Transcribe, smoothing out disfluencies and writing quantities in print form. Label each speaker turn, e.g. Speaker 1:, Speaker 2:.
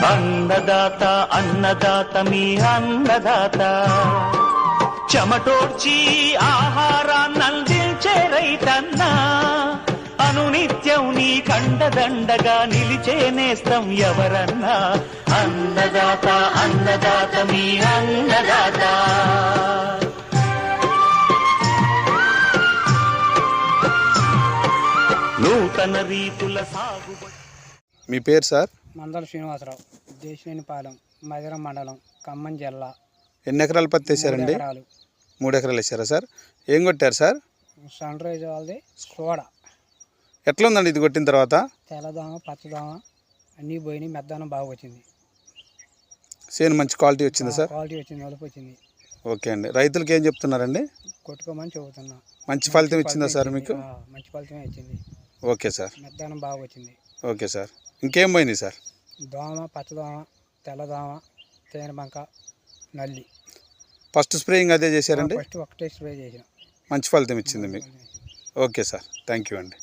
Speaker 1: అన్నదాత అన్నదాత మీ అన్నదాత చెమటోడ్చి ఆహారాన్నందించే రైతన్నా అనునిత్యం నీ కండదండగా నిలిచే నేస్తం ఎవరన్నా అన్నదాత అన్నదాత మీ అన్నదాత. నూతన రీతుల సాగుబడి.
Speaker 2: మీ పేరు సార్?
Speaker 3: మందల శ్రీనివాసరావు, దేశినేనిపాలెం, మధిరం మండలం, ఖమ్మం జిల్లా.
Speaker 2: ఎన్ని ఎకరాలు పత్తి వేసారండి? 3 ఎకరాలు వేసారా సార్? ఏం కొట్టారు సార్?
Speaker 3: సన్ రైజ్ వాళ్ళది సోడా.
Speaker 2: ఎట్లా ఉందండి ఇది కొట్టిన తర్వాత?
Speaker 3: తెల్లదామ పచ్చదామ అన్నీ పోయినాయి, మెద్దనం బాగా వచ్చింది.
Speaker 2: సేను మంచి క్వాలిటీ వచ్చిందా సార్?
Speaker 3: క్వాలిటీ వచ్చింది, వలుపు వచ్చింది.
Speaker 2: ఓకే అండి. రైతులకి ఏం చెప్తున్నారండి?
Speaker 3: కొట్టుకోమని చెబుతున్నా.
Speaker 2: మంచి ఫలితం ఇచ్చిందా సార్ మీకు?
Speaker 3: మంచి ఫలితమే ఇచ్చింది.
Speaker 2: Okay sir.
Speaker 3: మెద్దనం బాగా వచ్చింది.
Speaker 2: Okay sir. ఇంకేం పోయింది సార్?
Speaker 3: దోమ, పచ్చదోమ, తెల్లదోమ, తేనెబంక, నల్లి.
Speaker 2: ఫస్ట్ స్ప్రేయింగ్ అదే చేశారండి?
Speaker 3: ఫస్ట్ ఒకటే స్ప్రే చేసిన.
Speaker 2: మంచి ఫలితం ఇచ్చింది మీకు. ఓకే సార్, థ్యాంక్ యూ అండి.